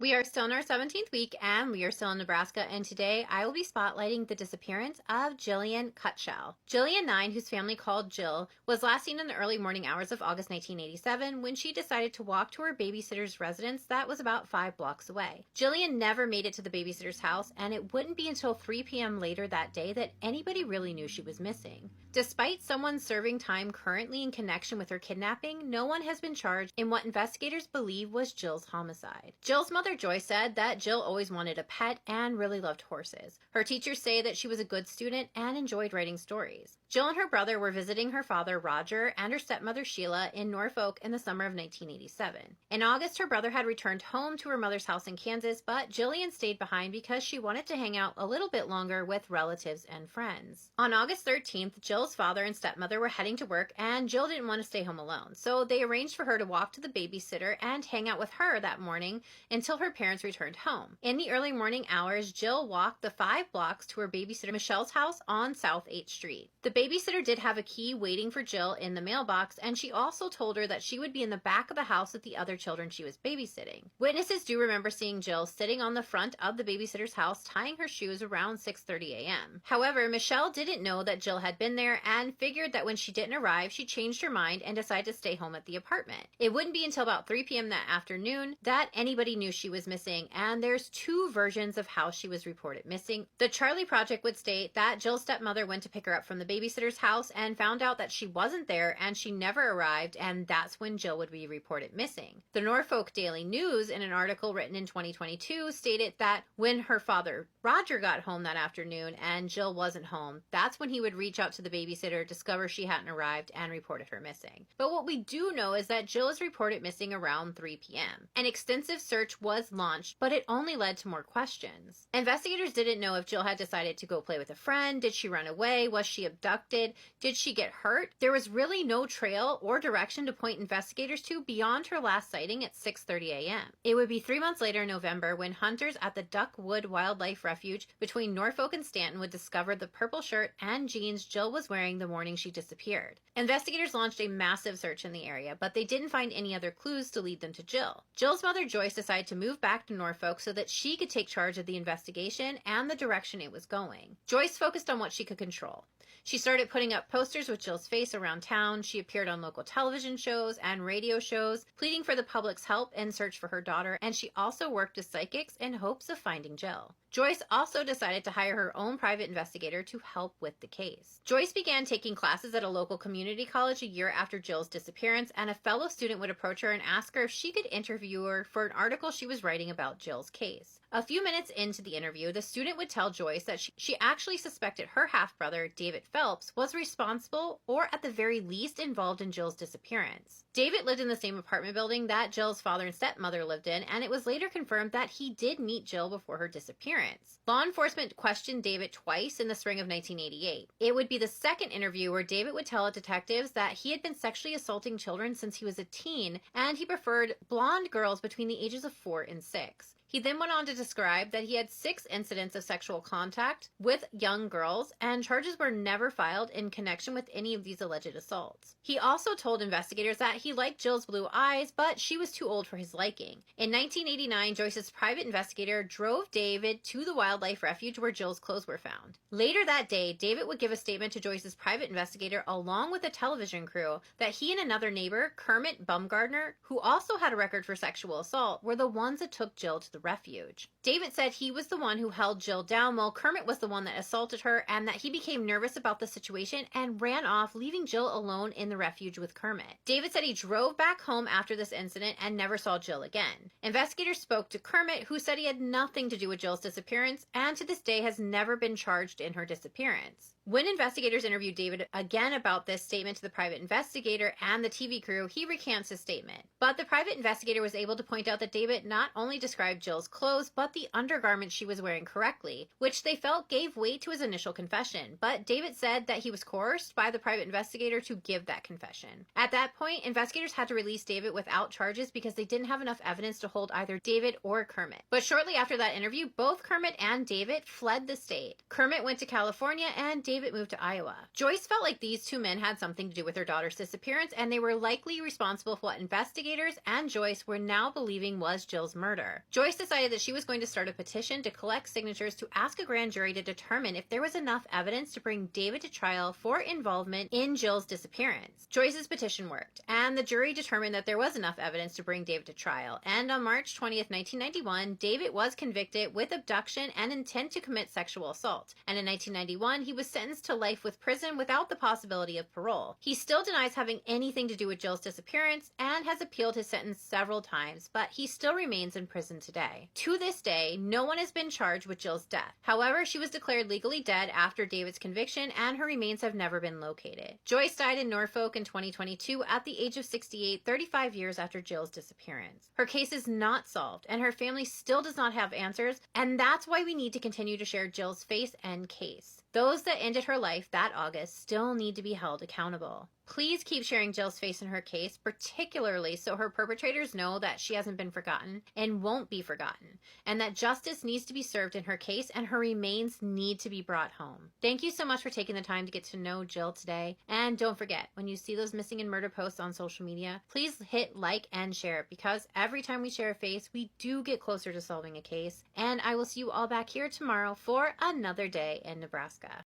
We are still in our 17th week and we are still in Nebraska, and today I will be spotlighting the disappearance of Jillian Cutshall. Jillian 9, whose family called Jill, was last seen in the early morning hours of August 1987 when she decided to walk to her babysitter's residence that was about 5 blocks away. Jillian never made it to the babysitter's house, and it wouldn't be until 3 p.m. later that day that anybody really knew she was missing. Despite someone serving time currently in connection with her kidnapping, no one has been charged in what investigators believe was Jill's homicide. Jill's mother Joyce said that Jill always wanted a pet and really loved horses. Her teachers say that she was a good student and enjoyed writing stories. Jill and her brother were visiting her father Roger and her stepmother Sheila in Norfolk in the summer of 1987. In August, her brother had returned home to her mother's house in Kansas, but Jillian stayed behind because she wanted to hang out a little bit longer with relatives and friends. On August 13th, Jill's father and stepmother were heading to work, and Jill didn't want to stay home alone, so they arranged for her to walk to the babysitter and hang out with her that morning until her parents returned home. In the early morning hours, Jill walked the 5 blocks to her babysitter Michelle's house on South 8th Street. The babysitter did have a key waiting for Jill in the mailbox, and she also told her that she would be in the back of the house with the other children she was babysitting. Witnesses do remember seeing Jill sitting on the front of the babysitter's house tying her shoes around 6:30 a.m. However, Michelle didn't know that Jill had been there and figured that when she didn't arrive, she changed her mind and decided to stay home at the apartment. It wouldn't be until about 3 p.m. that afternoon that anybody knew she was missing, and there's 2 versions of how she was reported missing. The Charlie Project would state that Jill's stepmother went to pick her up from the babysitter's house and found out that she wasn't there and she never arrived, and that's when Jill would be reported missing. The Norfolk Daily News, in an article written in 2022, stated that when her father Roger got home that afternoon and Jill wasn't home, that's when he would reach out to the babysitter, discover she hadn't arrived, and reported her missing. But what we do know is that Jill is reported missing around 3 p.m. An extensive search was launched, but it only led to more questions. Investigators didn't know if Jill had decided to go play with a friend. Did she run away? Was she abducted? Did she get hurt? There was really no trail or direction to point investigators to beyond her last sighting at 6:30 a.m. It would be 3 months later in November when hunters at the Duckwood Wildlife Refuge between Norfolk and Stanton would discover the purple shirt and jeans Jill was wearing the morning she disappeared. Investigators launched a massive search in the area, but they didn't find any other clues to lead them to Jill. Jill's mother Joyce decided to move back to Norfolk so that she could take charge of the investigation and the direction it was going. Joyce focused on what she could control. She started putting up posters with Jill's face around town. She appeared on local television shows and radio shows, pleading for the public's help in search for her daughter, and she also worked with psychics in hopes of finding Jill. Joyce also decided to hire her own private investigator to help with the case. Joyce began taking classes at a local community college a year after Jill's disappearance, and a fellow student would approach her and ask her if she could interview her for an article she was writing about Jill's case. A few minutes into the interview, the student would tell Joyce that she actually suspected her half-brother, David Phelps, was responsible or at the very least involved in Jill's disappearance. David lived in the same apartment building that Jill's father and stepmother lived in, and it was later confirmed that he did meet Jill before her disappearance. Law enforcement questioned David twice in the spring of 1988. It would be the second interview where David would tell detectives that he had been sexually assaulting children since he was a teen, and he preferred blonde girls between the ages of 4 and 6. He then went on to describe that he had 6 incidents of sexual contact with young girls, and charges were never filed in connection with any of these alleged assaults. He also told investigators that he liked Jill's blue eyes, but she was too old for his liking. In 1989, Joyce's private investigator drove David to the wildlife refuge where Jill's clothes were found. Later that day, David would give a statement to Joyce's private investigator along with a television crew that he and another neighbor, Kermit Bumgardner, who also had a record for sexual assault, were the ones that took Jill to the refuge. David said he was the one who held Jill down while Kermit was the one that assaulted her, and that he became nervous about the situation and ran off, leaving Jill alone in the refuge with Kermit. David said he drove back home after this incident and never saw Jill again. Investigators spoke to Kermit, who said he had nothing to do with Jill's disappearance and to this day has never been charged in her disappearance. When investigators interviewed David again about this statement to the private investigator and the TV crew, he recants his statement. But the private investigator was able to point out that David not only described Jill's clothes, but the undergarment she was wearing correctly, which they felt gave weight to his initial confession. But David said that he was coerced by the private investigator to give that confession. At that point, investigators had to release David without charges because they didn't have enough evidence to hold either David or Kermit. But shortly after that interview, both Kermit and David fled the state. Kermit went to California and David moved to Iowa. Joyce felt like these 2 men had something to do with her daughter's disappearance, and they were likely responsible for what investigators and Joyce were now believing was Jill's murder. Joyce decided that she was going to start a petition to collect signatures to ask a grand jury to determine if there was enough evidence to bring David to trial for involvement in Jill's disappearance. Joyce's petition worked, and the jury determined that there was enough evidence to bring David to trial. And on March 20th, 1991, David was convicted with abduction and intent to commit sexual assault. And in 1991, he was sentenced to life with prison without the possibility of parole. He still denies having anything to do with Jill's disappearance and has appealed his sentence several times, but he still remains in prison today. To this day, no one has been charged with Jill's death. However, she was declared legally dead after David's conviction, and her remains have never been located. Joyce died in Norfolk in 2022 at the age of 68, 35 years after Jill's disappearance. Her case is not solved, and her family still does not have answers, and that's why we need to continue to share Jill's face and case. Those that ended her life that August still need to be held accountable. Please keep sharing Jill's face in her case, particularly so her perpetrators know that she hasn't been forgotten and won't be forgotten, and that justice needs to be served in her case and her remains need to be brought home. Thank you so much for taking the time to get to know Jill today. And don't forget, when you see those missing and murder posts on social media, please hit like and share, because every time we share a face, we do get closer to solving a case. And I will see you all back here tomorrow for another day in Nebraska.